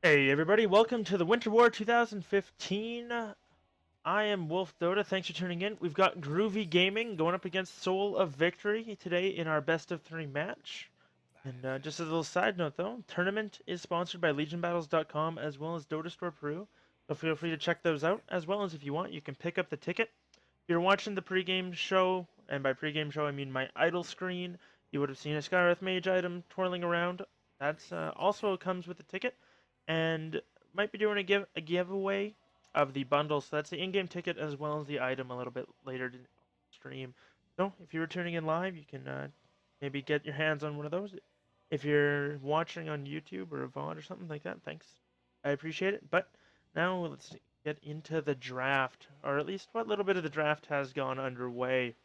Hey everybody, welcome to the Winter War 2015. I am Wolf Dota. Thanks for tuning in. We've got Groovey Gaming going up against Soul of Victory today in our best of three match. And just as a little side note though, tournament is sponsored by LegionBattles.com as well as Dota Store Peru. So feel free to check those out, as well as if you want, you can pick up the ticket. If you're watching the pregame show, and by pregame show I mean my idle screen, you would have seen a Skywrath Mage item twirling around. That's also comes with the ticket, and might be doing a giveaway of the bundle. So that's the in-game ticket as well as the item a little bit later to stream. So if you were tuning in live, you can maybe get your hands on one of those. If you're watching on YouTube or a VOD or something like that, thanks. I appreciate it. But now let's get into the draft, or at least what little bit of the draft has gone underway.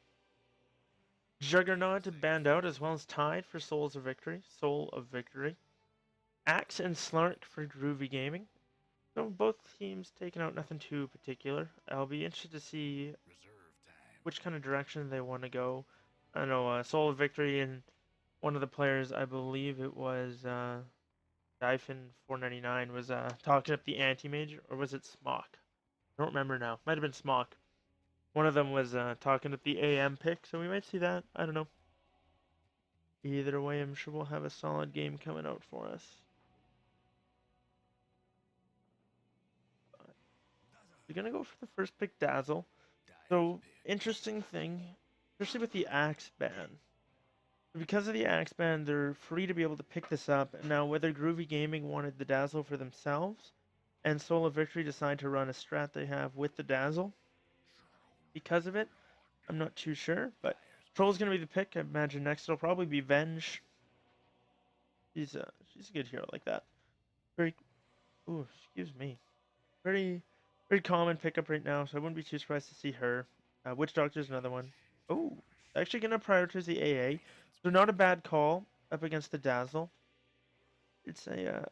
Juggernaut banned out as well as tied for Souls of Victory. Soul of Victory. Axe and Slark for Groovy Gaming. So both teams taking out nothing too particular. I'll be interested to see which kind of direction they want to go. I know Soul of Victory and one of the players, I believe it was Dyphon499, was talking up the anti-mage, or was it Smock? I don't remember now. Might have been Smock. One of them was talking up the AM pick, so we might see that. I don't know. Either way, I'm sure we'll have a solid game coming out for us. We're gonna go for the first pick, Dazzle. So, interesting thing, especially with the Axe ban. Because of the Axe ban, they're free to be able to pick this up. Now, whether Groovy Gaming wanted the Dazzle for themselves, and Soul of Victory decide to run a strat they have with the Dazzle, because of it, I'm not too sure. But Troll's gonna be the pick. I imagine next it'll probably be Venge. She's a good hero like that. Very, ooh, excuse me. Very very common pickup right now, so I wouldn't be too surprised to see her. Witch Doctor's another one. Oh, actually gonna prioritize the AA. So not a bad call up against the Dazzle. It's a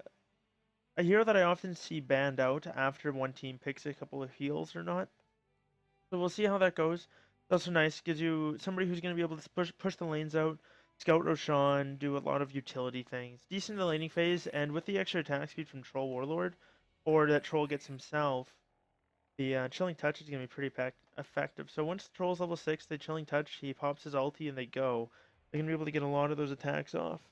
hero that I often see banned out after one team picks a couple of heals or not. So we'll see how that goes. It's also nice, gives you somebody who's gonna be able to push the lanes out, scout Roshan, do a lot of utility things. Decent in the laning phase, and with the extra attack speed from Troll Warlord, or that Troll gets himself, the Chilling Touch is going to be pretty effective. So once the Troll's level 6, they Chilling Touch, he pops his ulti, and they go. They're going to be able to get a lot of those attacks off.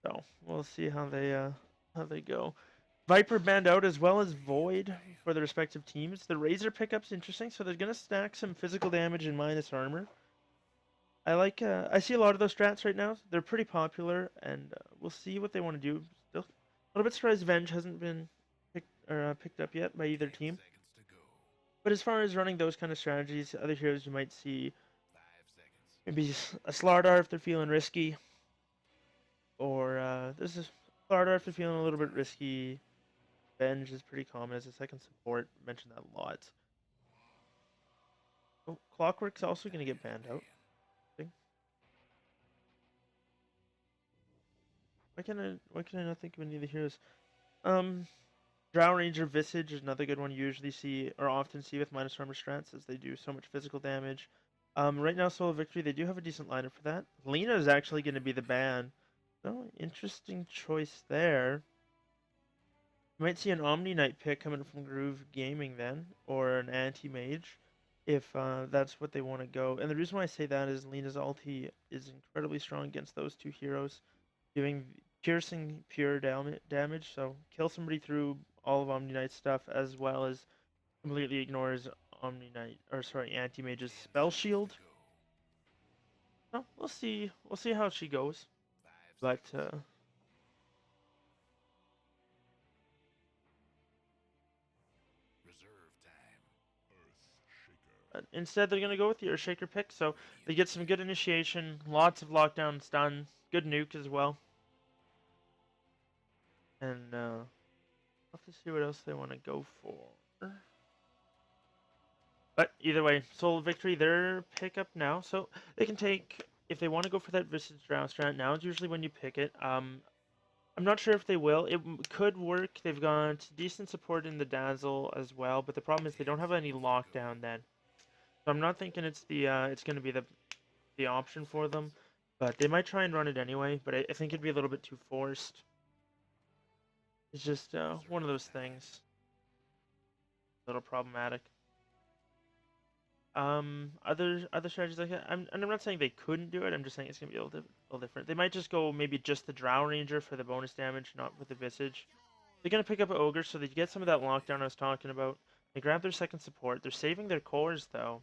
So we'll see how they go. Viper banned out as well as Void for the respective teams. The Razor pickup's interesting, so they're going to stack some physical damage and minus armor. I see a lot of those strats right now. They're pretty popular, and we'll see what they want to do. Still, a little bit surprised Venge hasn't been picked up yet by either team. But as far as running those kind of strategies, other heroes you might see maybe a Slardar if they're feeling risky, or this is Slardar if they're feeling a little bit risky. Venge is pretty common as a second support. I mentioned that a lot. Oh, Clockwork's also going to get banned out. Why can I not think of any of the heroes? Um, Drow Ranger Visage is another good one you usually see or often see with minus armor strats as they do so much physical damage. Right now, Soul of Victory, they do have a decent lineup for that. Lena is actually going to be the ban. So, interesting choice there. You might see an Omni Knight pick coming from Groove Gaming then, or an Anti-Mage, if that's what they want to go. And the reason why I say that is Lena's ulti is incredibly strong against those two heroes, doing piercing pure damage, so kill somebody through all of Omni Knight's stuff as well as completely ignores Omni Knight, or sorry, Anti-Mage's spell shield. Well, we'll see. We'll see how she goes. But instead, they're gonna go with the Earthshaker pick, so they get some good initiation, lots of lockdown stun, good nuke as well, and we'll have to see what else they want to go for. But either way, Soul Victory, their pickup now, so they can take if they want to go for that Visage Drow strat. Now is usually when you pick it. I'm not sure if they will. It could work. They've got decent support in the Dazzle as well, but the problem is they don't have any lockdown then. So I'm not thinking it's going to be the option for them, but they might try and run it anyway. But I think it'd be a little bit too forced. It's just one of those things. A little problematic. Other strategies like that. And I'm not saying they couldn't do it. I'm just saying it's gonna be a little different. They might just go maybe just the Drow Ranger for the bonus damage, not with the Visage. They're gonna pick up an Ogre, so they get some of that lockdown I was talking about. They grab their second support. They're saving their cores though.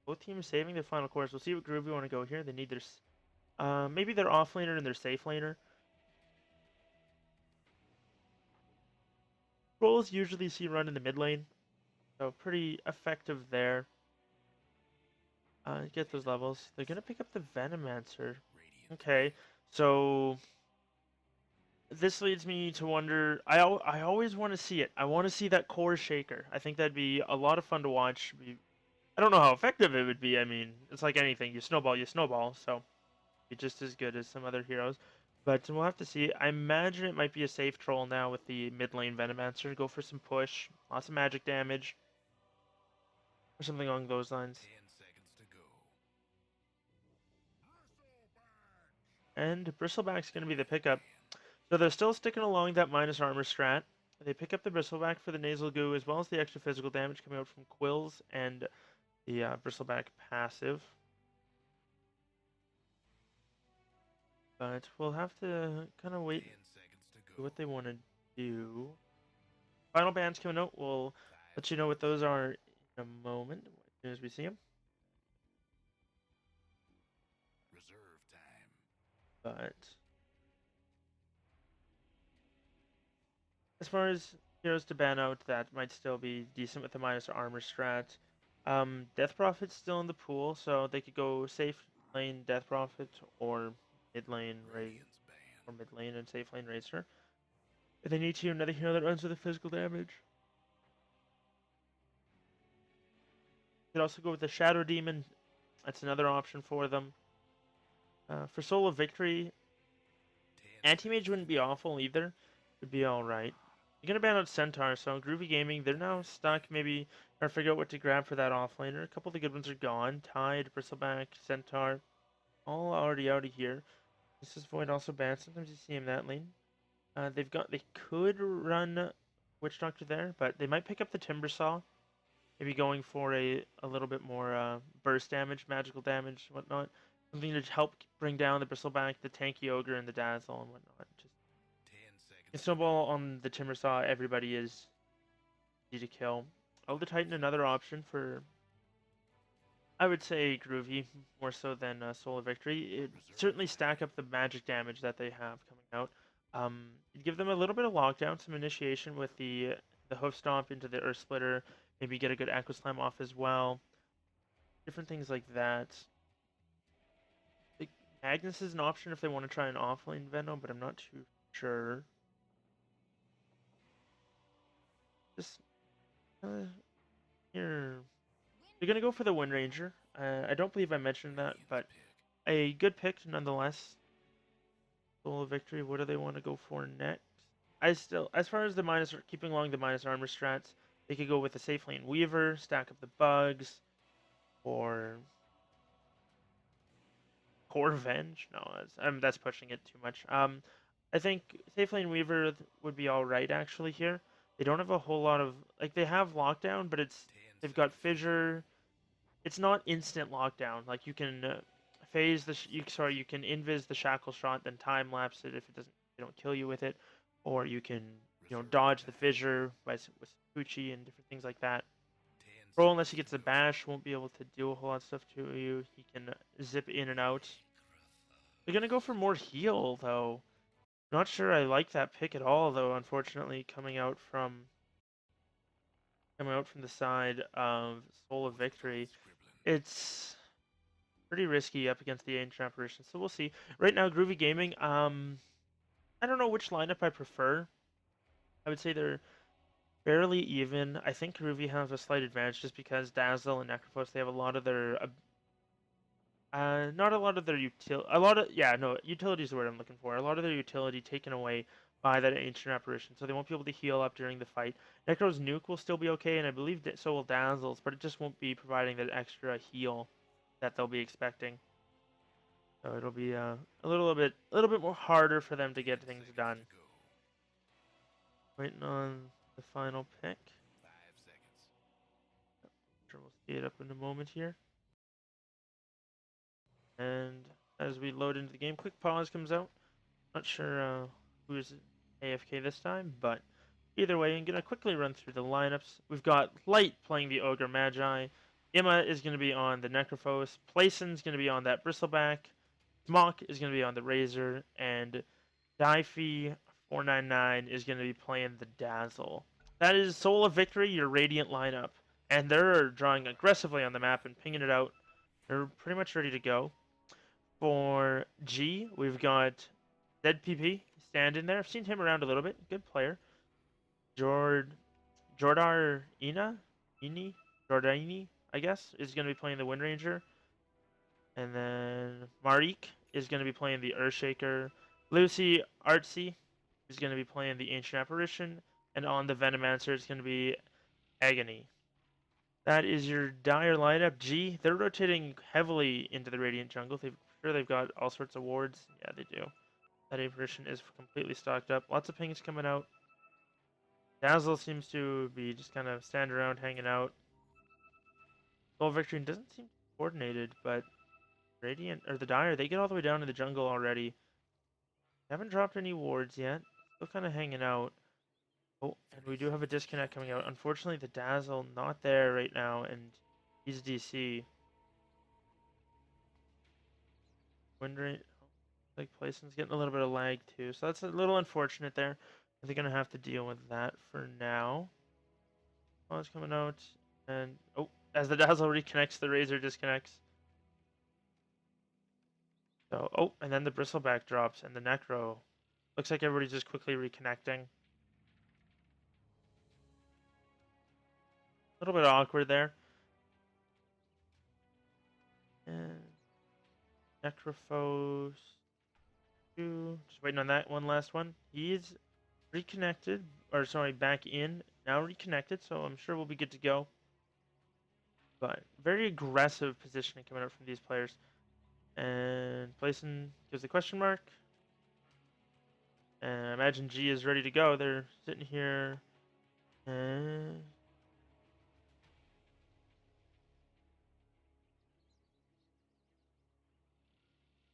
Both teams saving their final cores. We'll see what Groovey want to go here. They need their maybe their off laner and their safe laner. Trolls usually see run in the mid lane, so pretty effective there. Get those levels. They're gonna pick up the Venomancer. Okay, so this leads me to wonder. I always want to see it. I want to see that core shaker. I think that'd be a lot of fun to watch. I don't know how effective it would be. I mean, it's like anything. You snowball. So be just as good as some other heroes. But we'll have to see. I imagine it might be a safe troll now with the mid lane Venomancer. Go for some push, lots of magic damage, or something along those lines. And Bristleback's going to be the pickup. So they're still sticking along that minus armor strat. They pick up the Bristleback for the nasal goo as well as the extra physical damage coming out from Quills and the Bristleback passive. But we'll have to kind of wait see what they want to do. Final bands coming out. We'll let you know what those are in a moment as soon as we see them. But as far as heroes to ban out, that might still be decent with the minus armor strat. Death Prophet's still in the pool, so they could go safe lane Death Prophet or mid lane or mid lane and safe lane Racer. If they need to, another hero that runs with the physical damage. Could also go with the Shadow Demon. That's another option for them. For Soul of Victory, Anti-Mage wouldn't be awful either. Would be alright. You're gonna ban out Centaur, so Groovy Gaming, they're now stuck maybe trying to figure out what to grab for that offlaner. A couple of the good ones are gone. Tide, Bristleback, Centaur, all already out of here. This is Void also banned. Sometimes you see him that lane. They could run Witch Doctor there, but they might pick up the Timber Saw. Maybe going for a little bit more burst damage, magical damage, whatnot. Something to help bring down the Bristleback, the Tanky Ogre, and the Dazzle and whatnot. Just snowball on the Timber Saw. Everybody is easy to kill. Elder Titan, another option for, I would say, Groovy, more so than Soul of Victory. It certainly stack up the magic damage that they have coming out. Give them a little bit of lockdown, some initiation with the Hoof Stomp into the Earth Splitter. Maybe get a good Echo Slam off as well. Different things like that. Magnus is an option if they want to try an offlane Venom, but I'm not too sure. Just here. You're gonna go for the Wind Ranger. I don't believe I mentioned that, but a good pick nonetheless. Soul of Victory. What do they want to go for next? As far as the keeping along the minus armor strats, they could go with the safe lane Weaver, stack up the bugs, or Core Revenge. No, that's pushing it too much. I think safe lane Weaver would be all right actually here. They don't have a whole lot of like they have lockdown, but they've got fissure. It's not instant lockdown. Like you can phase you can invis the shackle shot, then time lapse it if they don't kill you with it, or you can dodge the fissure with Poochie and different things like that. Roll unless he gets a bash, won't be able to do a whole lot of stuff to you. He can zip in and out. They're gonna go for more heal though. Not sure I like that pick at all though. Unfortunately, coming out from the side of Soul of Victory, it's pretty risky up against the Ancient Apparition. So we'll see. Right now, Groovy Gaming. I don't know which lineup I prefer. I would say they're fairly even. I think Groovy has a slight advantage just because Dazzle and Necrophos, they have a lot of their not a lot of their utility is the word I'm looking for. A lot of their utility taken away by that Ancient Apparition, so they won't be able to heal up during the fight. Necro's nuke will still be okay, and I believe that so will Dazzle's, but it just won't be providing that extra heal that they'll be expecting. So it'll be a little bit more harder for them to get things done. Waiting on the final pick. 5 seconds. Sure, we'll see it up in a moment here. And as we load into the game, quick pause comes out. Not sure who's AFK this time, but either way, I'm going to quickly run through the lineups. We've got Light playing the Ogre Magi. Imma is going to be on the Necrophos. Playson's going to be on that Bristleback. Smock is going to be on the Razor. And Difey499 is going to be playing the Dazzle. That is Soul of Victory, your Radiant lineup. And they're drawing aggressively on the map and pinging it out. They're pretty much ready to go. For G, we've got ZPP stand in there. I've seen him around a little bit. Good player. Jordar Jordaini, I guess, is going to be playing the Wind Ranger. And then Marik is going to be playing the Earthshaker. Lucy Artsy is going to be playing the Ancient Apparition. And on the Venomancer, it's going to be Agony. That is your Dire lineup. G, they're rotating heavily into the Radiant Jungle. They've got all sorts of wards. Yeah, they do. That apparition is completely stocked up. Lots of pings coming out. Dazzle seems to be just kind of standing around, hanging out. Soul Victory doesn't seem coordinated, but Radiant, or the Dire, they get all the way down to the jungle already. Haven't dropped any wards yet. Still kind of hanging out. Oh, and we do have a disconnect coming out. Unfortunately, the Dazzle not there right now, and he's DC. Wondering, like Playson's getting a little bit of lag too, so that's a little unfortunate there. They're gonna have to deal with that for now. Oh, it's coming out, and oh, as the Dazzle reconnects, the Razor disconnects. So, oh, and then the Bristleback drops, and the Necro. Looks like everybody's just quickly reconnecting. A little bit awkward there. And Necrophos 2. Just waiting on that one last one. He's reconnected, or sorry, back in. Now reconnected, so I'm sure we'll be good to go. But very aggressive positioning coming out from these players. And Playson gives a question mark. And I imagine G is ready to go. They're sitting here. And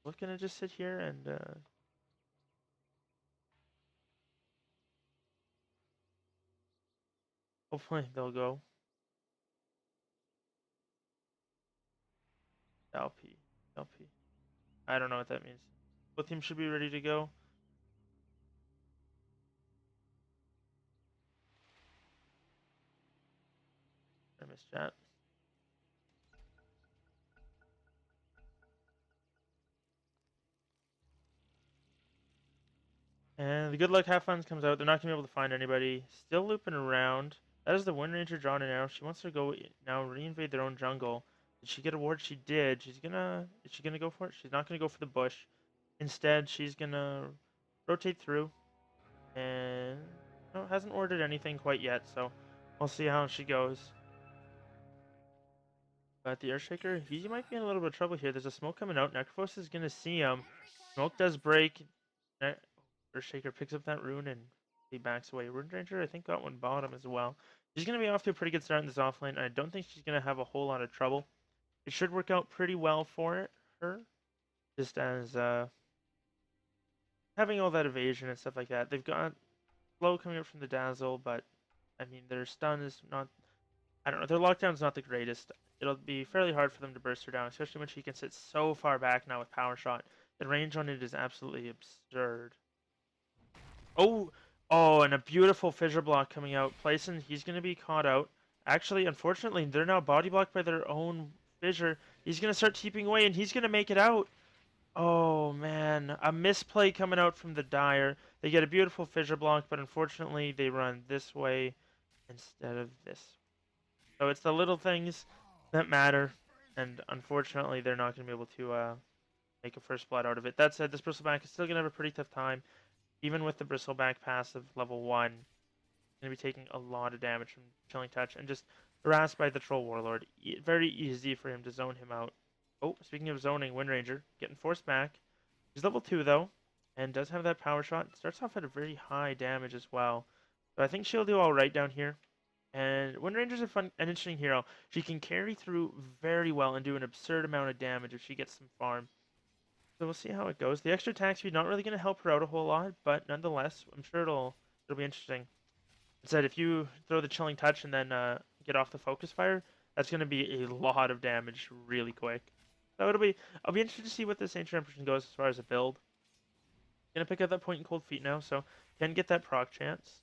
looking to just sit here and hopefully they'll go. LP. LP. I don't know what that means. Both teams should be ready to go. I missed chat. And the good luck have fun comes out. They're not gonna be able to find anybody. Still looping around. That is the Wind Ranger drawing an arrow. She wants to go now reinvade their own jungle. Did she get a ward? She did. Is she gonna go for it? She's not gonna go for the bush. Instead, she's gonna rotate through. And no, hasn't ordered anything quite yet, so we'll see how she goes. But the Earthshaker, he might be in a little bit of trouble here. There's a smoke coming out. Necrophos is gonna see him. Smoke does break. Earthshaker picks up that rune and he backs away. Rune Ranger, I think, got one bottom as well. She's going to be off to a pretty good start in this offlane, and I don't think she's going to have a whole lot of trouble. It should work out pretty well for her, just as having all that evasion and stuff like that. They've got slow coming up from the Dazzle, but I mean, their stun is not, I don't know, their lockdown is not the greatest. It'll be fairly hard for them to burst her down, especially when she can sit so far back now with Power Shot. The range on it is absolutely absurd. Oh, oh, and a beautiful fissure block coming out. Playson, he's going to be caught out. Actually, unfortunately, they're now body blocked by their own fissure. He's going to start teeping away, and he's going to make it out. Oh, man. A misplay coming out from the Dire. They get a beautiful fissure block, but unfortunately, they run this way instead of this. So it's the little things that matter, and unfortunately, they're not going to be able to make a first blood out of it. That said, this Bristleback is still going to have a pretty tough time. Even with the Bristleback passive level 1, going to be taking a lot of damage from Chilling Touch and just harassed by the Troll Warlord. Very easy for him to zone him out. Oh, speaking of zoning, Wind Ranger getting forced back. He's level 2 though, and does have that Power Shot. Starts off at a very high damage as well. So I think she'll do all right down here. And Wind Ranger's an interesting hero. She can carry through very well and do an absurd amount of damage if she gets some farm. So we'll see how it goes. The extra attack speed not really going to help her out a whole lot, but nonetheless, I'm sure it'll be interesting. Instead, if you throw the Chilling Touch and then get off the Focus Fire, that's going to be a lot of damage really quick. So I'll be interested to see what this Ancient Empress goes as far as a build. Gonna pick up that Point in Cold Feet now, so can get that proc chance.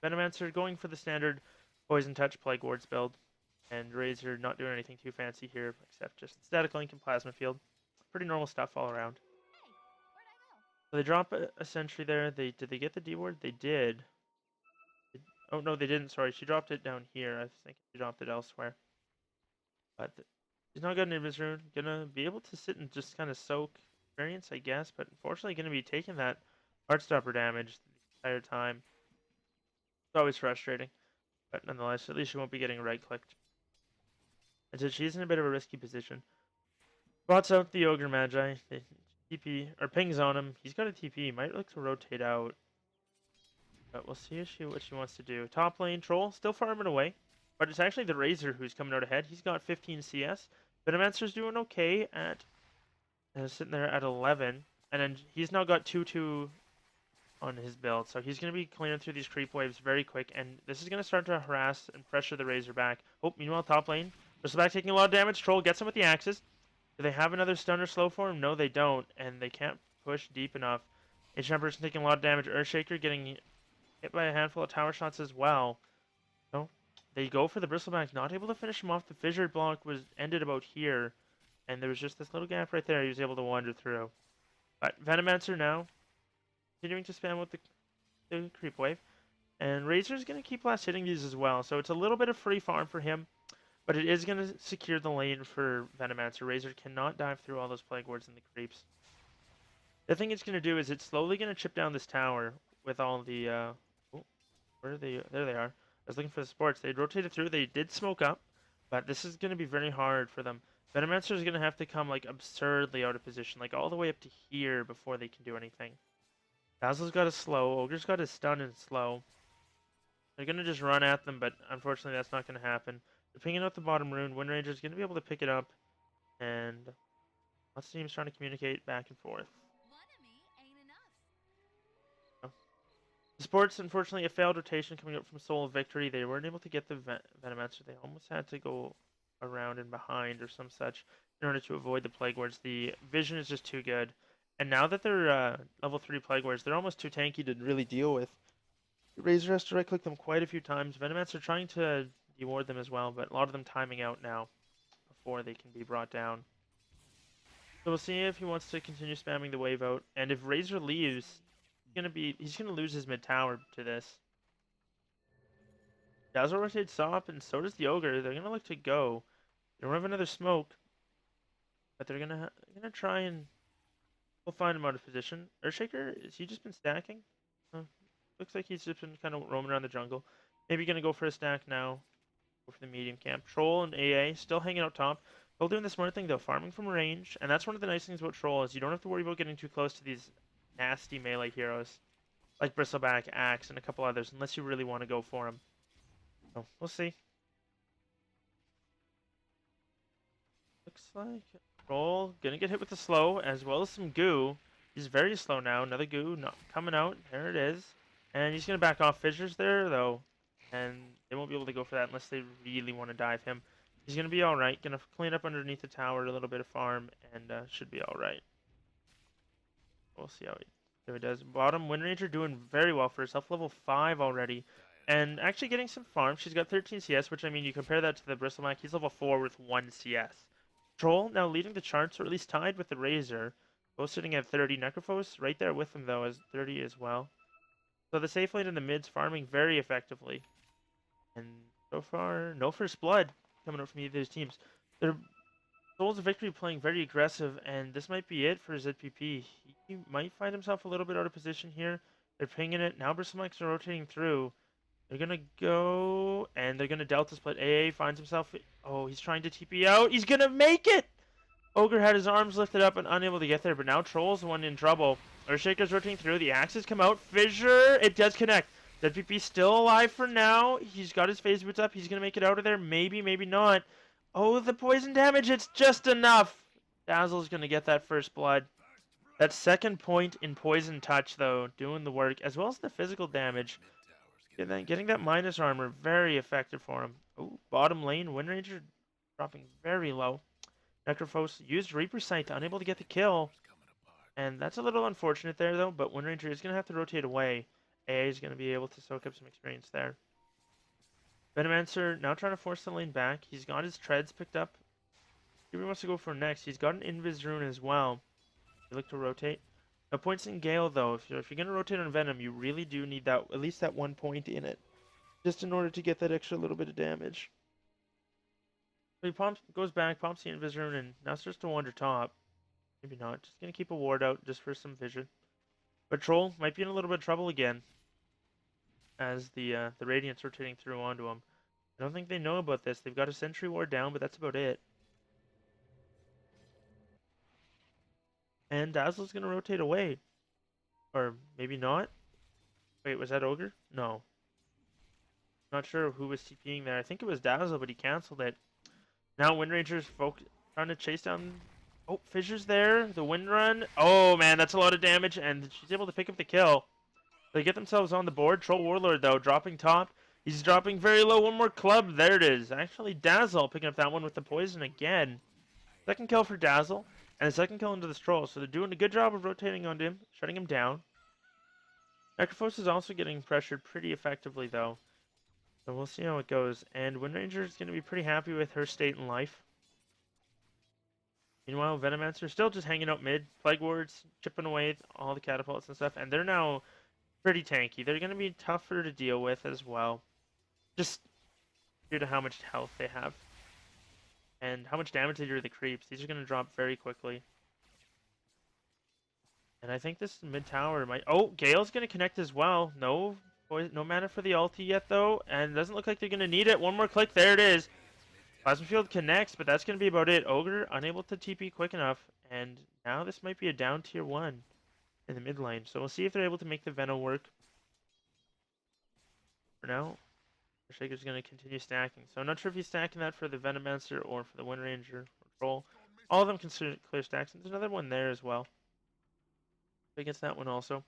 Venomancer going for the standard Poison Touch Plague Wards build, and Razor not doing anything too fancy here except just Static Link and Plasma Field. Pretty normal stuff all around. So they drop a sentry there. Did they get the D ward? They did. Oh no, they didn't. Sorry, she dropped it down here. I was thinking she dropped it elsewhere. But she's not got an Invis Rune. Gonna be able to sit and just kind of soak experience, I guess. But unfortunately, gonna be taking that Heartstopper damage the entire time. It's always frustrating. But nonetheless, at least she won't be getting right-clicked. And so she's in a bit of a risky position. Spots out the Ogre Magi. They TP, or pings on him. He's got a TP. Might look to rotate out. But we'll see what she wants to do. Top lane, Troll, still farming away. But it's actually the Razor who's coming out ahead. He's got 15 CS. Venomancer's doing okay at... sitting there at 11. And then he's now got 2-2 on his build. So he's going to be clearing through these creep waves very quick. And this is going to start to harass and pressure the Razor back. Oh, meanwhile, top lane. Bristleback taking a lot of damage. Troll gets him with the axes. Do they have another stun or slow for him? No, they don't. And they can't push deep enough. Ancient Empress taking a lot of damage. Earthshaker getting hit by a handful of tower shots as well. So they go for the Bristleback. Not able to finish him off. The Fissure block was ended about here. And there was just this little gap right there he was able to wander through. But Venomancer now continuing to spam with the creep wave. And Razor's going to keep last hitting these as well. So it's a little bit of free farm for him. But it is going to secure the lane for Venomancer. Razor cannot dive through all those Plague Wards and the creeps. The thing it's going to do is it's slowly going to chip down this tower with all the... oh, where are they? There they are. I was looking for the sports. They rotated through. They did smoke up. But this is going to be very hard for them. Venomancer is going to have to come like absurdly out of position. Like all the way up to here before they can do anything. Dazzle's got a slow. Ogre's got a stun and slow. They're going to just run at them. But unfortunately that's not going to happen. They're pinging out the bottom rune. Wind Ranger's going to be able to pick it up. And lots of teams trying to communicate back and forth. The sports, unfortunately, a failed rotation coming up from Soul of Victory. They weren't able to get the Venomancer. They almost had to go around and behind or some such in order to avoid the Plague Wards. The vision is just too good. And now that they're level 3 Plague Wards, they're almost too tanky to really deal with. Razor has to right-click them quite a few times. Venomancer trying to deward them as well, but a lot of them timing out now before they can be brought down. So we'll see if he wants to continue spamming the wave out. And if Razor leaves... he's gonna lose his mid tower to this. Dazzle rotates Sop, and so does the Ogre. They're gonna look to go. They don't have another smoke, but they're gonna try and we'll find him out of position. Earthshaker, has he just been stacking? Looks like he's just been kind of roaming around the jungle. Maybe gonna go for a stack now. Go for the medium camp. Troll and AA still hanging out top. Still doing the smart thing though, farming from range, and that's one of the nice things about Troll is you don't have to worry about getting too close to these nasty melee heroes like Bristleback, Axe, and a couple others, unless you really want to go for them. So we'll see. Looks like Troll gonna get hit with the slow as well as some goo. He's very slow now. Another goo not coming out. There it is, and he's gonna back off. Fissures there though, and they won't be able to go for that unless they really want to dive him. He's gonna be all right. Gonna clean up underneath the tower, a little bit of farm, and should be all right. We'll see how he does. Bottom, Wind Ranger doing very well for herself. Level 5 already. And actually getting some farm. She's got 13 CS, which, I mean, you compare that to the Bristleback. He's level 4 with 1 CS. Troll now leading the charts, or at least tied with the Razor. Both sitting at 30. Necrophos right there with him, though, as 30 as well. So the safe lane in the mid's farming very effectively. And so far, no first blood coming up from either of these teams. They're Souls of Victory playing very aggressive, and this might be it for ZPP. He might find himself a little bit out of position here. They're pinging it. Now Bristleback's are rotating through. They're going to go, and they're going to Delta Split. AA finds himself... Oh, he's trying to TP out. He's going to make it! Ogre had his arms lifted up and unable to get there, but now Troll's the one in trouble. Earthshaker's rotating through. The axes come out. Fissure! It does connect. ZPP still alive for now. He's got his phase boots up. He's going to make it out of there. Maybe, maybe not. Oh, the poison damage. It's just enough. Dazzle's going to get that first blood. That second point in poison touch, though, doing the work, as well as the physical damage. And then getting that minus armor, very effective for him. Oh, bottom lane, Wind Ranger dropping very low. Necrophos used Reaper Sight, unable to get the kill. And that's a little unfortunate there, though, but Wind Ranger is going to have to rotate away. AA is going to be able to soak up some experience there. Venomancer now trying to force the lane back. He's got his treads picked up. He wants to go for next. He's got an Invis rune as well. You look to rotate. No points in Gale, though. If you're going to rotate on Venom, you really do need that, at least that 1 point in it, just in order to get that extra little bit of damage. So he goes back, pops the Invis rune, and now starts to wander top. Maybe not. Just going to keep a ward out just for some vision. But Troll might be in a little bit of trouble again, as the Radiant's rotating through onto him. I don't think they know about this. They've got a Sentry ward down, but that's about it. And Dazzle's going to rotate away. Or maybe not. Wait, was that Ogre? No. Not sure who was TPing there. I think it was Dazzle, but he canceled it. Now Wind Ranger's trying to chase down... Oh, Fissure's there. The Wind Run. Oh, man, that's a lot of damage. And she's able to pick up the kill. They get themselves on the board. Troll Warlord, though, dropping top. He's dropping very low. One more club. There it is. Actually, Dazzle picking up that one with the poison again. Second kill for Dazzle. And a second kill into this Troll. So they're doing a good job of rotating onto him, shutting him down. Necrophos is also getting pressured pretty effectively, though. So we'll see how it goes. And Wind Ranger is going to be pretty happy with her state in life. Meanwhile, Venomancer still just hanging out mid. Plague Wards chipping away all the catapults and stuff. And they're now pretty tanky. They're going to be tougher to deal with as well. Just due to how much health they have. And how much damage they do to the creeps. These are going to drop very quickly. And I think this mid tower might... Oh, Gale's going to connect as well. No mana for the ulti yet, though. And it doesn't look like they're going to need it. One more click. There it is. Plasma Field connects, but that's going to be about it. Ogre unable to TP quick enough. And now this might be a down tier 1 in the mid lane. So we'll see if they're able to make the Venom work. For now, Shaker's going to continue stacking. So I'm not sure if he's stacking that for the Venomancer or for the Wind Ranger or Troll. All of them can clear stacks. And there's another one there as well. Against that one also.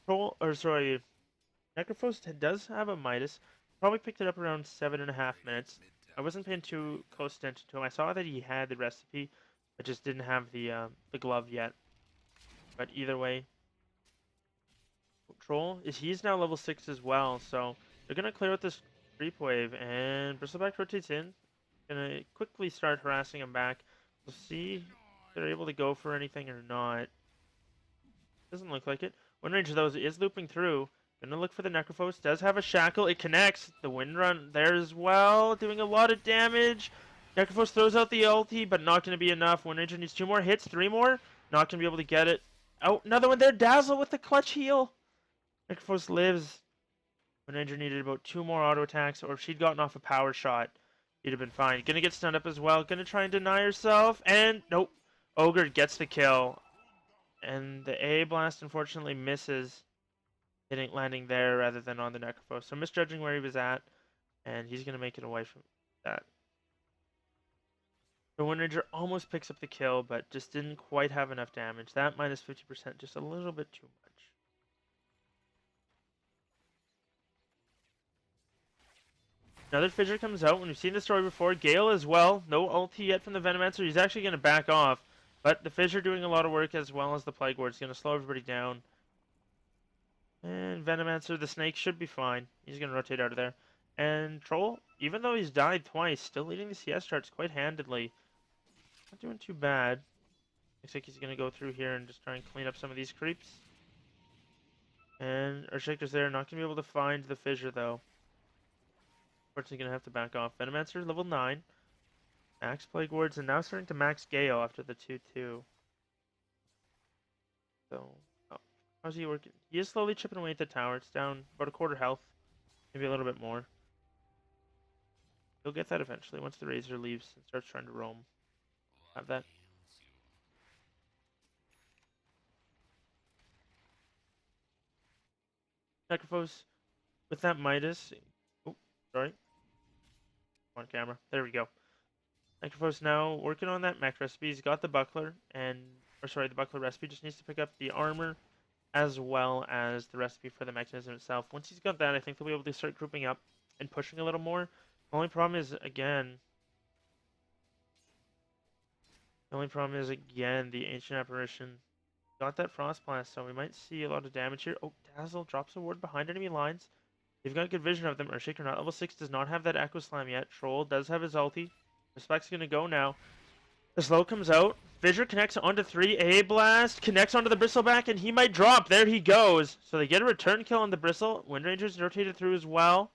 Troll, or sorry, Necrophos does have a Midas. Probably picked it up around 7.5 minutes. I wasn't paying too close attention to him. I saw that he had the recipe, but just didn't have the glove yet. But either way, Troll he's now level 6 as well. So they're gonna clear out this creep wave, and Bristleback rotates in. Gonna quickly start harassing him back. We'll see if they're able to go for anything or not. Doesn't look like it. Wind Ranger, though, is looping through. Gonna look for the Necrophos. Does have a shackle. It connects. The Wind Run there as well. Doing a lot of damage. Necrophos throws out the ulti, but not gonna be enough. Wind Ranger needs 2 more hits. 3 more. Not gonna be able to get it. Oh, another one there. Dazzle with the clutch heal. Necrophos lives. Wind Ranger needed about 2 more auto attacks, or if she'd gotten off a power shot, he'd have been fine. Gonna get stunned up as well. Gonna try and deny herself. And nope. Ogre gets the kill. And the A blast unfortunately misses, landing there rather than on the Necrophos. So misjudging where he was at, and he's going to make it away from that. The Wind Ranger almost picks up the kill, but just didn't quite have enough damage. That minus 50%, just a little bit too much. Another Fissure comes out. When we've seen the story before, Gale as well. No ulti yet from the Venomancer. He's actually going to back off. But the Fissure doing a lot of work as well as the Plague Ward is going to slow everybody down. And Venomancer, the Snake, should be fine. He's going to rotate out of there. And Troll, even though he's died twice, still leading the CS charts quite handedly. Not doing too bad. Looks like he's going to go through here and just try and clean up some of these creeps. And Earthshaker's there. Not going to be able to find the Fissure, though. Unfortunately, going to have to back off. Venomancer, level 9. Max Plague Wards, and now starting to max Gale after the 2-2. So, how's he working? He is slowly chipping away at the tower. It's down about a quarter health. Maybe a little bit more. He'll get that eventually once the Razor leaves and starts trying to roam. Have that. Necrophos with that Midas. Oh, sorry. On camera. There we go. Necrophos now working on that mech recipe. He's got the buckler the buckler recipe. Just needs to pick up the armor as well as the recipe for the mechanism itself. Once he's got that, I think they'll be able to start grouping up and pushing a little more. The only problem is, again, the Ancient Apparition got that Frost Blast, so we might see a lot of damage here. Oh, Dazzle drops a ward behind enemy lines. They've got good vision of them. Earthshaker not level 6, does not have that Echo Slam yet. Troll does have his ulti. Respect's gonna go now. The slow comes out. Fissure connects onto 3. A Blast connects onto the Bristleback, and he might drop. There he goes. So they get a return kill on the Bristle. Windranger's rotated through as well.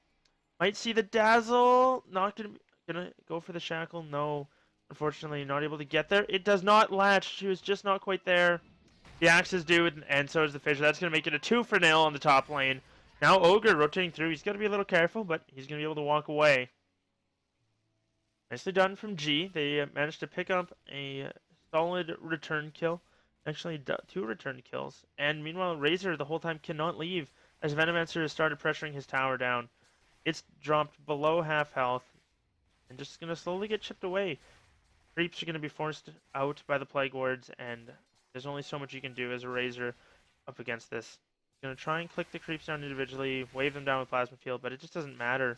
Might see the Dazzle. Not gonna go for the Shackle. No. Unfortunately, not able to get there. It does not latch. She was just not quite there. The Axe is due, and so is the Fissure. That's gonna make it a 2-0 on the top lane. Now Ogre rotating through. He's got to be a little careful, but he's going to be able to walk away. Nicely done from G. They managed to pick up a solid return kill. Actually, 2 return kills. And meanwhile, Razor the whole time cannot leave as Venomancer has started pressuring his tower down. It's dropped below half health and just going to slowly get chipped away. Creeps are going to be forced out by the Plague Wards, and there's only so much you can do as a Razor up against this. Gonna try and click the creeps down individually, wave them down with Plasma Field, but it just doesn't matter.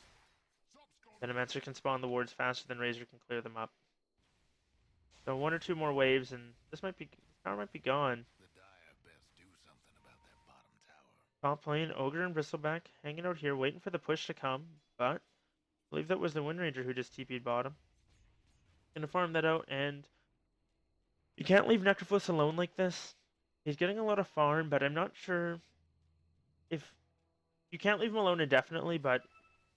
Venomancer can spawn the wards faster than Razor can clear them up. So 1 or 2 more waves, and this tower might be gone. Top lane, Ogre and Bristleback hanging out here, waiting for the push to come, but I believe that was the Windranger who just TP'd bottom. Gonna farm that out, and you can't leave Necrophos alone like this. He's getting a lot of farm, but I'm not sure if you can't leave him alone indefinitely, but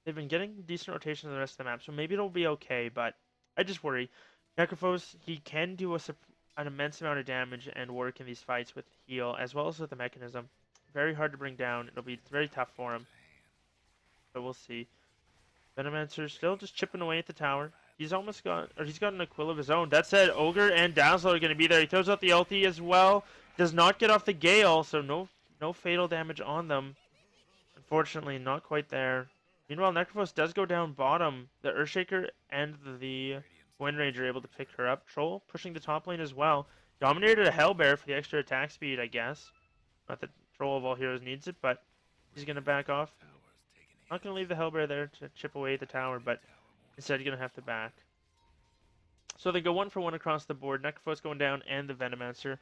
they've been getting decent rotation on the rest of the map, so maybe it'll be okay, but I just worry. Necrophos, he can do an immense amount of damage and work in these fights with heal, as well as with the mechanism. Very hard to bring down. It'll be very tough for him. But we'll see. Venomancer still just chipping away at the tower. He's got an Aquila of his own. That said, Ogre and Dazzle are going to be there. He throws out the ulti as well. Does not get off the Gale, so no fatal damage on them. Unfortunately, not quite there. Meanwhile, Necrophos does go down bottom. The Earthshaker and the Windranger are able to pick her up. Troll pushing the top lane as well. Dominated a Hellbear for the extra attack speed, I guess. Not that Troll of all heroes needs it, but he's going to back off. Not going to leave the Hellbear there to chip away the tower, but instead going to have to back. So they go 1 for 1 across the board. Necrophos going down and the Venomancer.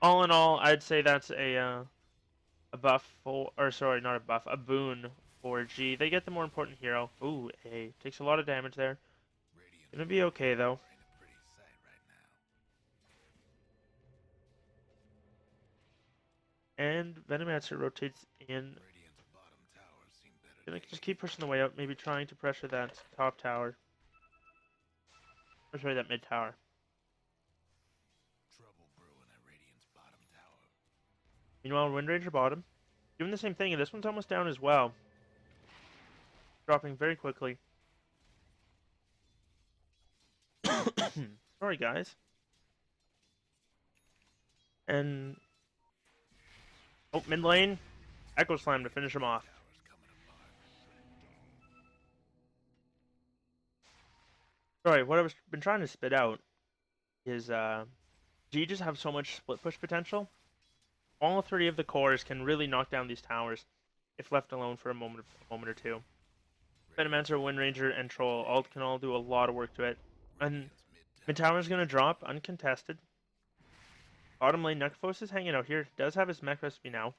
All in all, I'd say that's a buff for, or sorry, not a buff, a boon for G. They get the more important hero. Ooh, A. Takes a lot of damage there. Gonna be okay, though. And Venomancer rotates in. Gonna just keep pushing the way up, maybe trying to pressure that top tower. Or sorry, that mid tower. Meanwhile, Windranger bottom. Doing the same thing, and this one's almost down as well. Dropping very quickly. Sorry, guys. And... oh, mid lane. Echo Slam to finish him off. Sorry, what I've been trying to spit out is, G just have so much split push potential. All 3 of the cores can really knock down these towers if left alone for a moment or two. Venomancer, Windranger, and Troll can all do a lot of work to it. And mid tower's gonna drop uncontested. Bottom lane, Necrophos is hanging out here. Does have his mech recipe now.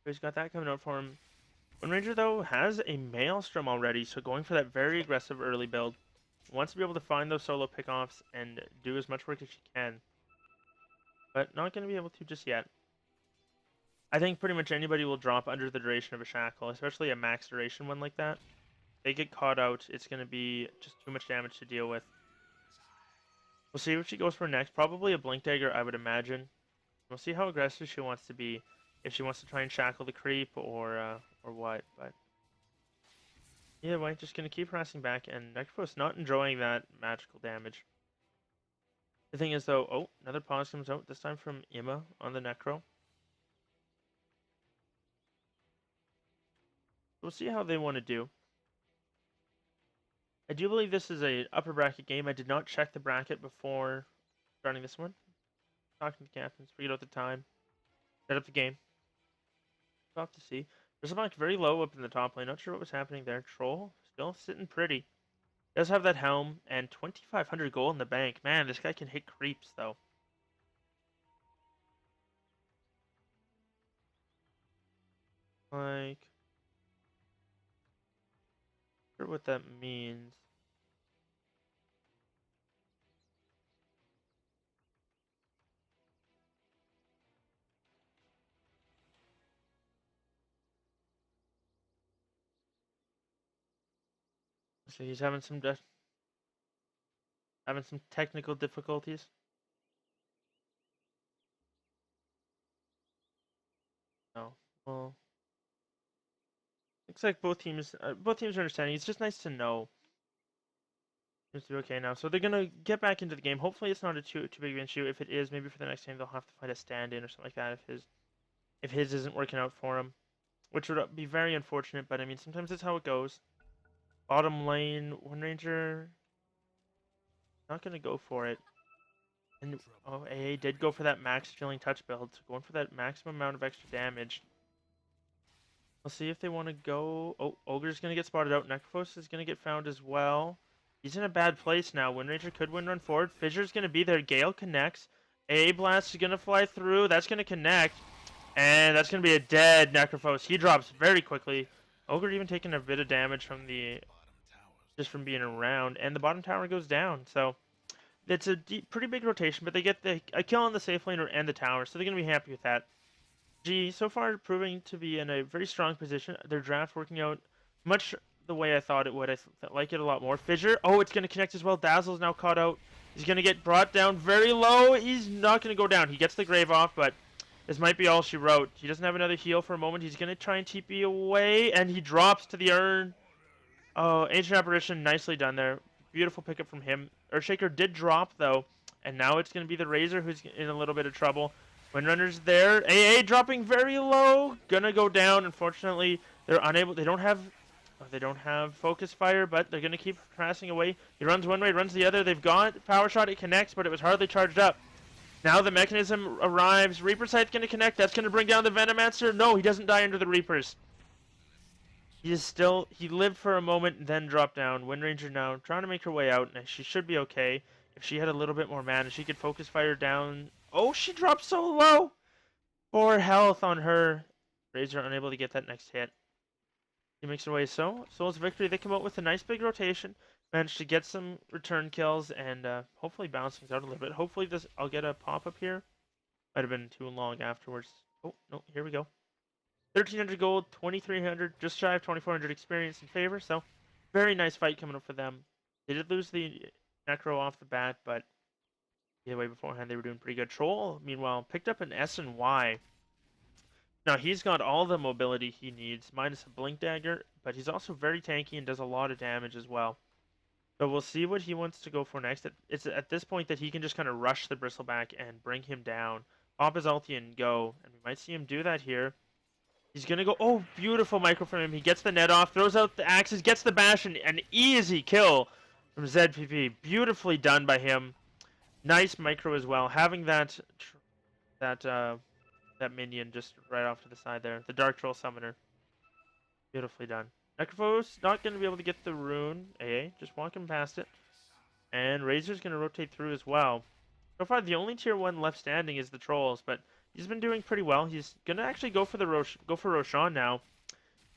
He's got that coming out for him. Windranger, though, has a Maelstrom already, so going for that very aggressive early build. Wants to be able to find those solo pickoffs and do as much work as she can. But not going to be able to just yet. I think pretty much anybody will drop under the duration of a Shackle, especially a max duration one like that. If they get caught out, it's going to be just too much damage to deal with. We'll see what she goes for next. Probably a Blink Dagger, I would imagine. We'll see how aggressive she wants to be. If she wants to try and shackle the creep or what. But either way, just going to keep harassing back. And Necrophos not enjoying that magical damage. The thing is, though, oh, another pause comes out, this time from Ima on the Necro. We'll see how they want to do. I do believe this is a upper bracket game. I did not check the bracket before starting this one. Talking to the captains, figured out the time, set up the game. We'll have to see. Bristleback very low up in the top lane. Not sure what was happening there. Troll still sitting pretty. Does have that helm and 2,500 gold in the bank. Man, this guy can hit creeps though. Like, not sure what that means. So he's having some technical difficulties. No. Well, looks like both teams are understanding. It's just nice to know. Seems to be okay now. So they're gonna get back into the game. Hopefully it's not a too big of an issue. If it is, maybe for the next game they'll have to find a stand-in or something like that if his isn't working out for him, which would be very unfortunate. But I mean, sometimes that's how it goes. Bottom lane, Wind Ranger not gonna go for it. And oh, AA did go for that max killing touch build, so going for that maximum amount of extra damage. We'll see if they want to go. Oh, Ogre's gonna get spotted out. Necrophos is gonna get found as well. He's in a bad place now. Wind Ranger could run forward. Fissure's gonna be there. Gale connects. AA Blast is gonna fly through. That's gonna connect. And that's gonna be a dead Necrophos. He drops very quickly. Ogre even taking a bit of damage from just from being around. And the bottom tower goes down. So it's a pretty big rotation, but they get a kill on the safe lane and the tower, so they're going to be happy with that. G, so far, proving to be in a very strong position. Their draft working out much the way I thought it would. I like it a lot more. Fissure, oh, it's going to connect as well. Dazzle's now caught out. He's going to get brought down very low. He's not going to go down. He gets the grave off, but this might be all she wrote. He doesn't have another heal for a moment. He's going to try and TP away, and he drops to the urn. Oh, Ancient Apparition, nicely done there. Beautiful pickup from him. Earthshaker did drop, though, and now it's going to be the Razor who's in a little bit of trouble. Windrunner's there. AA dropping very low. Gonna go down. Unfortunately, they're unable. They don't have focus fire, but they're gonna keep passing away. He runs one way, runs the other. They've got power shot. It connects, but it was hardly charged up. Now the mechanism arrives. Reaper Sight's gonna connect. That's gonna bring down the Venomancer. No, he doesn't die under the Reapers. He lived for a moment and then dropped down. Wind Ranger now trying to make her way out, and she should be okay. If she had a little bit more mana, she could focus fire down. Oh, she dropped so low! 4 health on her. Razor unable to get that next hit. He makes her way so. Soul's Victory, they come out with a nice big rotation. Managed to get some return kills and hopefully balance things out a little bit. Hopefully I'll get a pop-up here. Might have been too long afterwards. Oh, no, here we go. 1,300 gold, 2,300, just shy of 2,400 experience in favor, so very nice fight coming up for them. They did lose the Necro off the bat, but either way beforehand they were doing pretty good. Troll, meanwhile, picked up an S and Y. Now he's got all the mobility he needs, minus a Blink Dagger, but he's also very tanky and does a lot of damage as well. So we'll see what he wants to go for next. It's at this point that he can just kind of rush the Bristleback and bring him down. Pop his ulti and go, and we might see him do that here. He's going to go, oh, beautiful micro from him. He gets the net off, throws out the axes, gets the bash, and an easy kill from ZPP. Beautifully done by him. Nice micro as well. Having that minion just right off to the side there. The Dark Troll Summoner. Beautifully done. Necrophos not going to be able to get the rune. AA, just walking past it. And Razor's going to rotate through as well. So far, the only tier 1 left standing is the Trolls, but he's been doing pretty well. He's gonna actually go for Roshan now.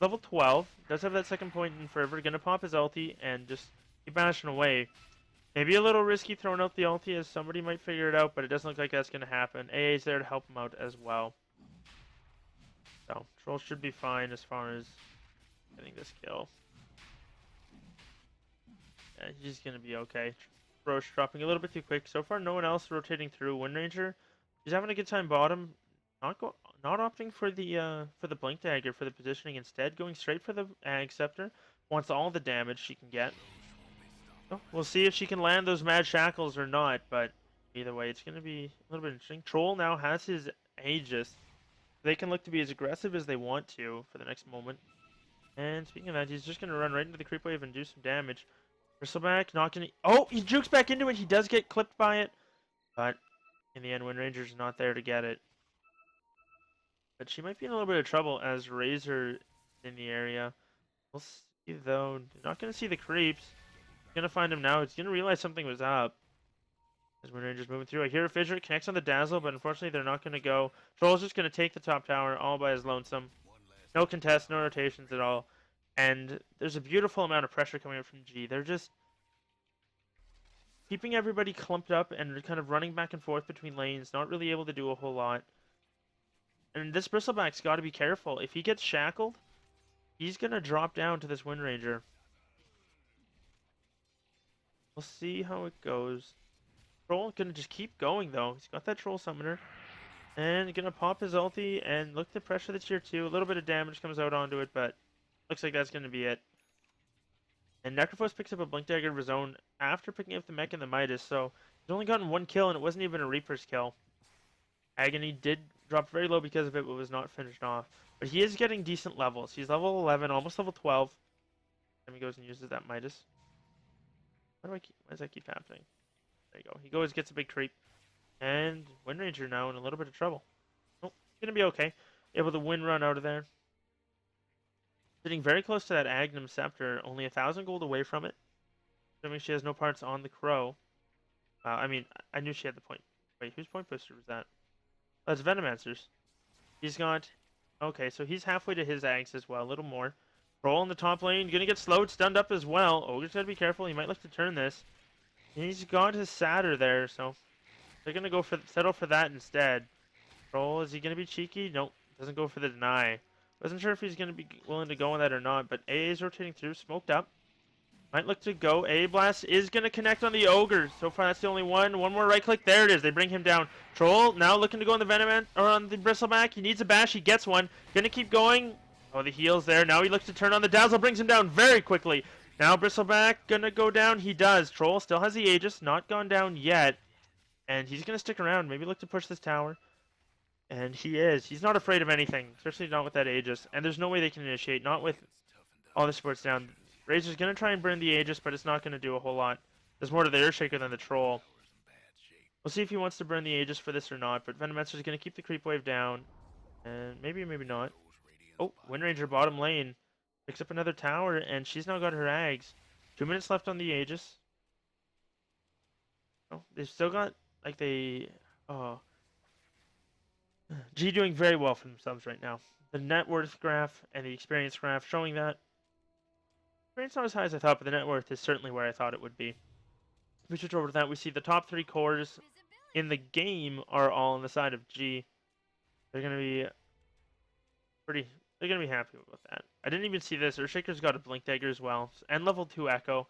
Level 12. Does have that second point in forever. Gonna pop his ulti and just keep bashing away. Maybe a little risky throwing out the ulti as somebody might figure it out, but it doesn't look like that's gonna happen. AA's there to help him out as well. So Troll should be fine as far as getting this kill. Yeah, he's gonna be okay. Roche dropping a little bit too quick. So far, no one else rotating through. Wind Ranger, he's having a good time bottom. Not opting for the Blink Dagger for the positioning. Instead, going straight for the Ag Scepter. Wants all the damage she can get. So we'll see if she can land those Mad Shackles or not. But either way, it's going to be a little bit interesting. Troll now has his Aegis. They can look to be as aggressive as they want to for the next moment. And speaking of that, he's just going to run right into the creep wave and do some damage. Bristleback not going to... Oh, he jukes back into it. He does get clipped by it. But in the end, Wind Ranger's not there to get it. But she might be in a little bit of trouble as Razor in the area. We'll see, though. Not going to see the creeps. He's going to find him now. He's going to realize something was up. As Wind Ranger's moving through. I hear a fissure. Connects on the Dazzle, but unfortunately they're not going to go. Troll's just going to take the top tower all by his lonesome. No contest, no rotations at all. And there's a beautiful amount of pressure coming up from G. They're just keeping everybody clumped up and kind of running back and forth between lanes, not really able to do a whole lot. And this Bristleback's got to be careful. If he gets shackled, he's going to drop down to this Wind Ranger. We'll see how it goes. Troll going to just keep going, though. He's got that Troll Summoner. And going to pop his ulti and look to pressure the tier 2. A little bit of damage comes out onto it, but looks like that's going to be it. And Necrophos picks up a Blink Dagger of his own after picking up the mech and the Midas, so he's only gotten 1 kill, and it wasn't even a Reaper's kill. Agony did drop very low because of it, but was not finished off. But he is getting decent levels. He's level 11, almost level 12. Then he goes and uses that Midas. Why does that keep happening? There you go. He goes, gets a big creep. And Wind Ranger now in a little bit of trouble. Oh, he's going to be okay. Able to win run out of there. Sitting very close to that Agnum Scepter, only 1,000 gold away from it. Assuming she has no parts on the Crow. I mean, I knew she had the point. Wait, whose point booster was that? Oh, that's Venomancer's. He's got... Okay, so he's halfway to his Ags as well, a little more. Troll in the top lane, gonna get slowed, stunned up as well. Ogre's gotta be careful, he might look to turn this. And he's got his Satyr there, so... They're gonna go for settle for that instead. Troll, is he gonna be cheeky? Nope, doesn't go for the deny. Wasn't sure if he's going to be willing to go on that or not, but AA is rotating through, smoked up. Might look to go. AA Blast is going to connect on the Ogre. So far, that's the only one. One more right click. There it is. They bring him down. Troll now looking to go on the Venom or on the Bristleback. He needs a bash. He gets one. Going to keep going. Oh, the heal's there. Now he looks to turn on the Dazzle. Brings him down very quickly. Now Bristleback going to go down. He does. Troll still has the Aegis. Not gone down yet. And he's going to stick around. Maybe look to push this tower. And he is. He's not afraid of anything, especially not with that Aegis. And there's no way they can initiate, not with all the supports down. Razor's going to try and burn the Aegis, but it's not going to do a whole lot. There's more to the Earthshaker than the Troll. We'll see if he wants to burn the Aegis for this or not, but Venomancer's going to keep the creep wave down. And maybe, maybe not. Oh, Wind Ranger bottom lane. Picks up another tower, and she's now got her Ags. 2 minutes left on the Aegis. Oh, they've still got, like, they... Oh... G doing very well for themselves right now. The net worth graph and the experience graph showing that. Experience not as high as I thought, but the net worth is certainly where I thought it would be. If we switch over to that, we see the top 3 cores in the game are all on the side of G. They're going to be they're going to be happy about that. I didn't even see this. Earthshaker's got a Blink Dagger as well. And level 2 Echo.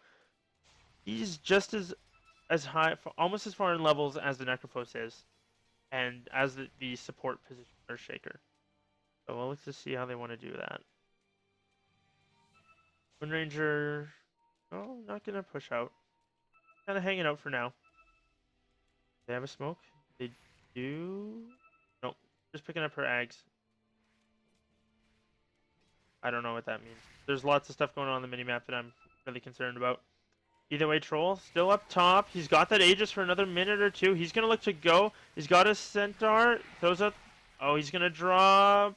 He's just as high, almost as far in levels as the Necrophos is. And as the support position Earthshaker. So we'll look to see how they want to do that. Wind Ranger, oh, not going to push out. Kind of hanging out for now. They have a smoke? They do? Nope, just picking up her Ags. I don't know what that means. There's lots of stuff going on the minimap that I'm really concerned about. Either way, Troll still up top. He's got that Aegis for another minute or two. He's going to look to go. He's got his Centaur. Throws up. Oh, he's going to drop.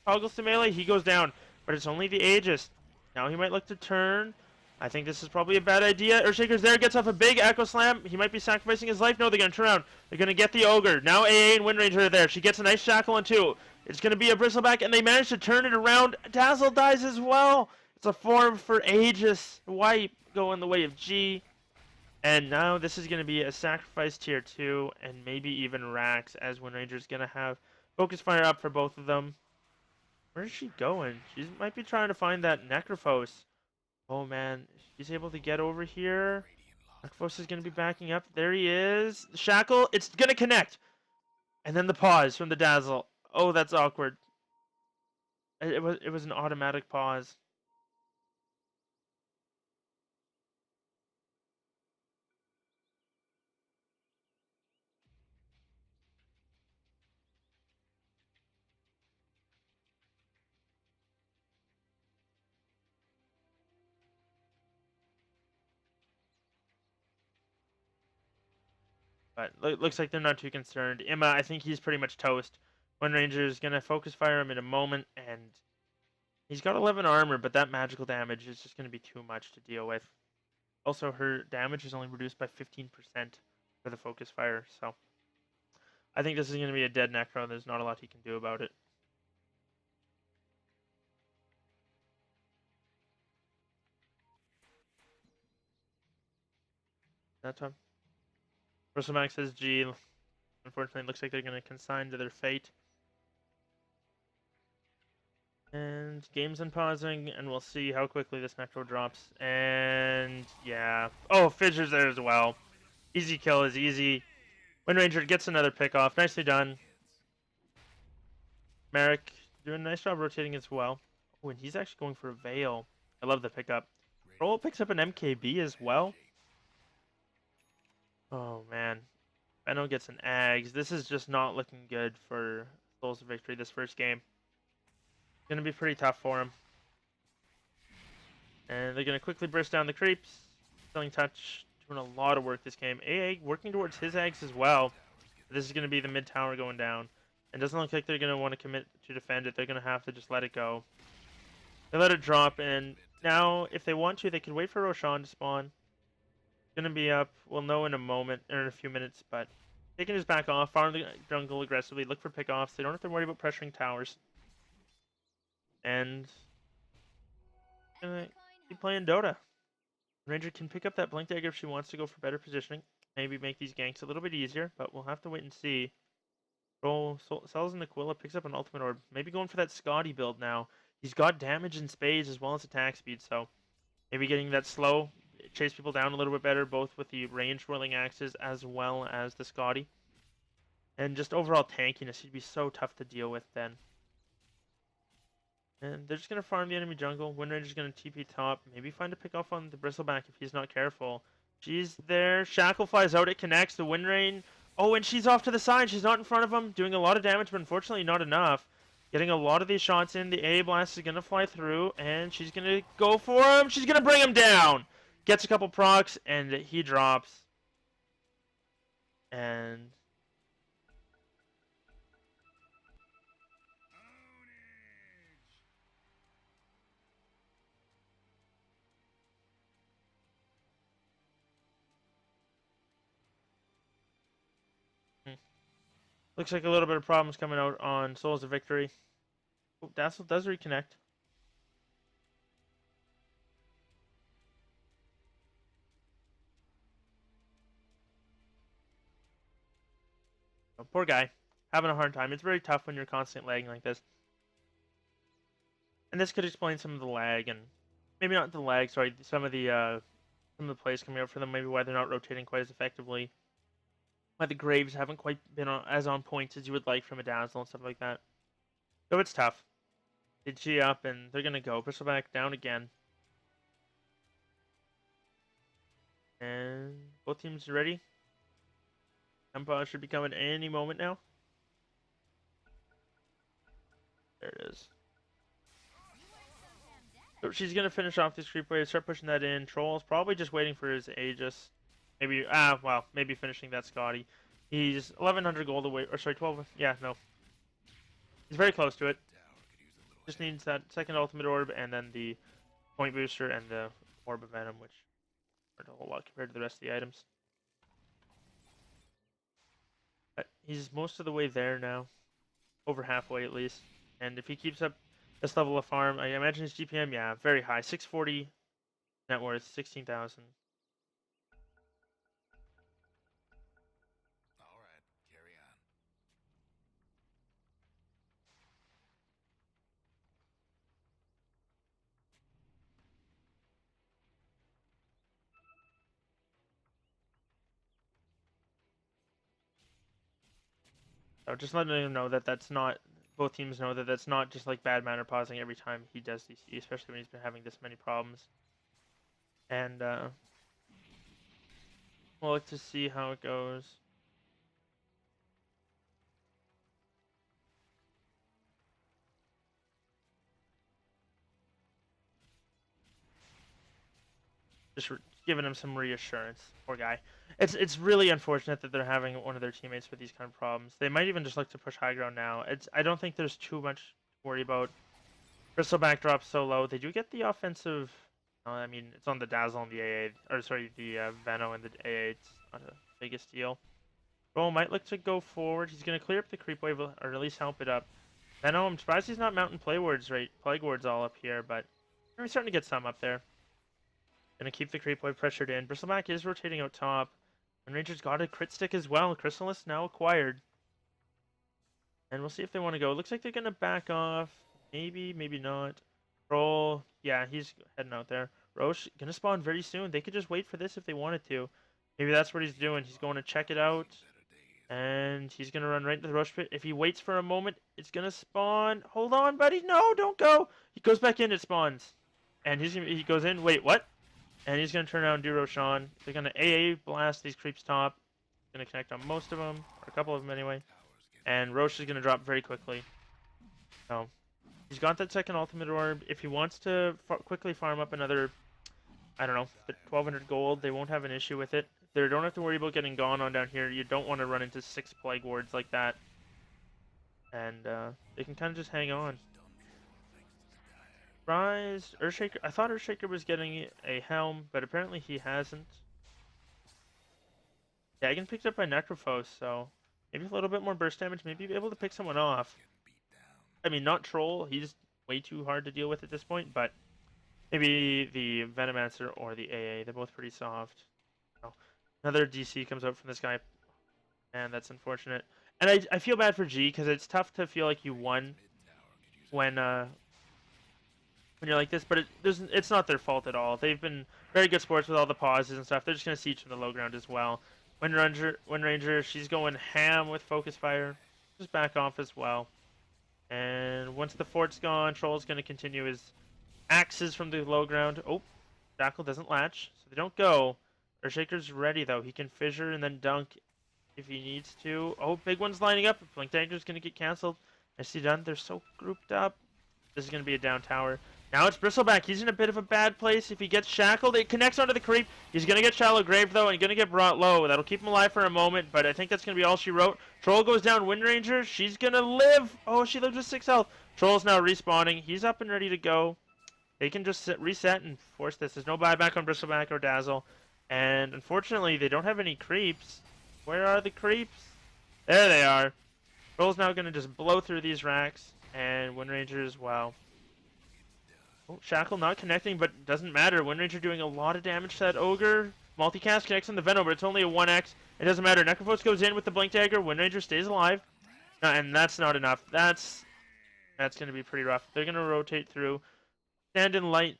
Toggles to melee. He goes down. But it's only the Aegis. Now he might look to turn. I think this is probably a bad idea. Earthshaker's there. Gets off a big Echo Slam. He might be sacrificing his life. No, they're going to turn around. They're going to get the Ogre. Now AA and Wind Ranger are there. She gets a nice Shackle on 2. It's going to be a Bristleback, and they manage to turn it around. Dazzle dies as well. It's a form for Aegis wipe. Go in the way of G, and now this is going to be a sacrifice tier 2 and maybe even Rax, as Wind Ranger's going to have Focus Fire up for both of them. Where is she going? She might be trying to find that Necrophos. Oh man, she's able to get over here. Necrophos is going to be backing up. There he is. The Shackle, it's going to connect. And then the pause from the Dazzle. Oh, that's awkward. It was an automatic pause. But looks like they're not too concerned. Imma, I think he's pretty much toast. Wind Ranger is going to focus fire him in a moment, and he's got 11 armor, but that magical damage is just going to be too much to deal with. Also, her damage is only reduced by 15% for the focus fire, so I think this is going to be a dead Necro, and there's not a lot he can do about it. That time. Bristleback says G. Unfortunately, it looks like they're going to consign to their fate. And game's unpausing, and we'll see how quickly this Necro drops. And yeah. Oh, Fidger's there as well. Easy kill is easy. Wind Ranger gets another pick off. Nicely done. Merrick doing a nice job rotating as well. Oh, and he's actually going for a Veil. I love the pickup. Roll picks up an MKB as well. Oh, man. Benno gets an Ags. This is just not looking good for Souls of Victory this first game. It's going to be pretty tough for him. And they're going to quickly burst down the creeps. Killing Touch doing a lot of work this game. AA working towards his Ags as well. This is going to be the mid tower going down. And doesn't look like they're going to want to commit to defend it. They're going to have to just let it go. They let it drop, and now, if they want to, they could wait for Roshan to spawn. Going to be up. We'll know in a moment, or in a few minutes, but they can just back off, farm the jungle aggressively, look for pickoffs. They don't have to worry about pressuring towers. And gonna keep playing Dota. Ranger can pick up that Blink Dagger if she wants to go for better positioning. Maybe make these ganks a little bit easier, but we'll have to wait and see. Roll sells in Aquila, picks up an ultimate orb. Maybe going for that Scotty build now. He's got damage in spades as well as attack speed, so maybe getting that slow, chase people down a little bit better, both with the range whirling axes as well as the Scotty. And just overall tankiness, he'd be so tough to deal with then. And they're just going to farm the enemy jungle. Wind Ranger's going to TP top. Maybe find a pick off on the Bristleback if he's not careful. She's there. Shackle flies out. It connects. The Wind Rain. Oh, and she's off to the side. She's not in front of him. Doing a lot of damage, but unfortunately not enough. Getting a lot of these shots in. The A blast is going to fly through, and she's going to go for him. She's going to bring him down. Gets a couple procs, and he drops. And looks like a little bit of problems coming out on Souls of Victory. Oh, Dazzle does reconnect. Oh, poor guy. Having a hard time. It's very tough when you're constantly lagging like this. And this could explain some of the lag, and maybe not the lag, sorry, some of the plays coming out for them, maybe why they're not rotating quite as effectively. Why the Graves haven't quite been as on point as you would like from a Dazzle and stuff like that. So it's tough. They G up, and they're going to go. Bristleback down again. And both teams are ready. Empire should be coming any moment now. There it is. So she's going to finish off this creep wave, start pushing that in. Troll's probably just waiting for his Aegis. Maybe, well, maybe finishing that Scotty. He's 1,100 gold away, or sorry, 12, yeah, no. He's very close to it. Just needs that second ultimate orb, and then the point booster and the orb of venom, which aren't a whole lot compared to the rest of the items. But he's most of the way there now. Over halfway at least. And if he keeps up this level of farm, I imagine his GPM, yeah, very high. 640 net worth, 16,000. So just letting him know that that's not, both teams know that that's not just like bad manner pausing every time he does DC, especially when he's been having this many problems. And we'll look to see how it goes. Just giving him some reassurance. Poor guy. It's really unfortunate that they're having one of their teammates with these kind of problems. They might even just look to push high ground now. I don't think there's too much to worry about. Bristleback drops so low. They do get the offensive. I mean, it's on the Dazzle and the AA, or sorry, the Veno and the AA. It's not a biggest deal. Roll might look to go forward. He's going to clear up the creep wave, or at least help it up. Veno, I'm surprised he's not mounting plague wards all up here, but we're starting to get some up there. Gonna keep the creep wave pressured in. Bristleback is rotating out top. And Ranger's got a crit stick as well. Chrysalis now acquired. And we'll see if they want to go. Looks like they're gonna back off. Maybe, maybe not. Roll. Yeah, he's heading out there. Roche gonna spawn very soon. They could just wait for this if they wanted to. Maybe that's what he's doing. He's going to check it out. And he's gonna run right into the Roche pit. If he waits for a moment, it's gonna spawn. Hold on, buddy. No, don't go. He goes back in, it spawns. And he goes in. Wait, what? And he's going to turn around and do Roshan. They're going to AA blast these creeps top. Going to connect on most of them, or a couple of them anyway. And Roche is going to drop very quickly. So, he's got that second ultimate orb. If he wants to quickly farm up another, I don't know, 1,200 gold, they won't have an issue with it. They don't have to worry about getting gone on down here. You don't want to run into 6 plague wards like that. And they can kind of just hang on. Earthshaker. I thought Earthshaker was getting a helm, but apparently he hasn't. Dagon picked up by Necrophos, so maybe a little bit more burst damage, maybe be able to pick someone off. I mean, not Troll, he's way too hard to deal with at this point, but maybe the Venomancer or the AA, they're both pretty soft. So, another DC comes out from this guy, and that's unfortunate. And I feel bad for G, because it's tough to feel like you won when you're like this, but it's not their fault at all. They've been very good sports with all the pauses and stuff. They're just going to siege from the low ground as well. Wind Ranger, she's going ham with Focus Fire. Just back off as well. And once the fort's gone, Troll's going to continue his axes from the low ground. Oh, Jackal doesn't latch, so they don't go. Earthshaker's ready, though. He can fissure and then dunk if he needs to. Oh, big one's lining up. Blink Dagger's going to get canceled. Nicely done. They're so grouped up. This is going to be a down tower. Now it's Bristleback. He's in a bit of a bad place. If he gets shackled, it connects onto the creep. He's going to get shallow grave, though, and going to get brought low. That'll keep him alive for a moment, but I think that's going to be all she wrote. Troll goes down. Wind Ranger, she's going to live. Oh, she lives with 6 health. Troll's now respawning. He's up and ready to go. They can just reset and force this. There's no buyback on Bristleback or Dazzle. And unfortunately, they don't have any creeps. Where are the creeps? There they are. Troll's now going to just blow through these racks. And Wind Ranger as well. Oh, Shackle not connecting, but doesn't matter. Wind Ranger doing a lot of damage to that Ogre. Multicast connects on the Venom, but it's only a 1x. It doesn't matter. Necrophos goes in with the Blink Dagger. Wind Ranger stays alive. And that's not enough. That's going to be pretty rough. They're going to rotate through. Stand in light.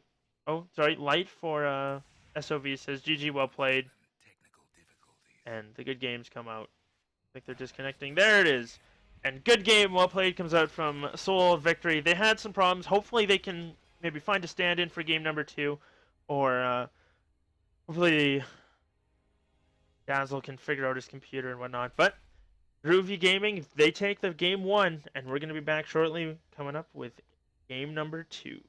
Oh, sorry. Light for SOV says, GG, well played. And the good games come out. I think they're disconnecting. There it is. And good game, well played, comes out from Soul of Victory. They had some problems. Hopefully they can maybe find a stand-in for game number 2. Or hopefully Dazzle can figure out his computer and whatnot. But Groovey Gaming, they take the game 1. And we're going to be back shortly coming up with game number 2.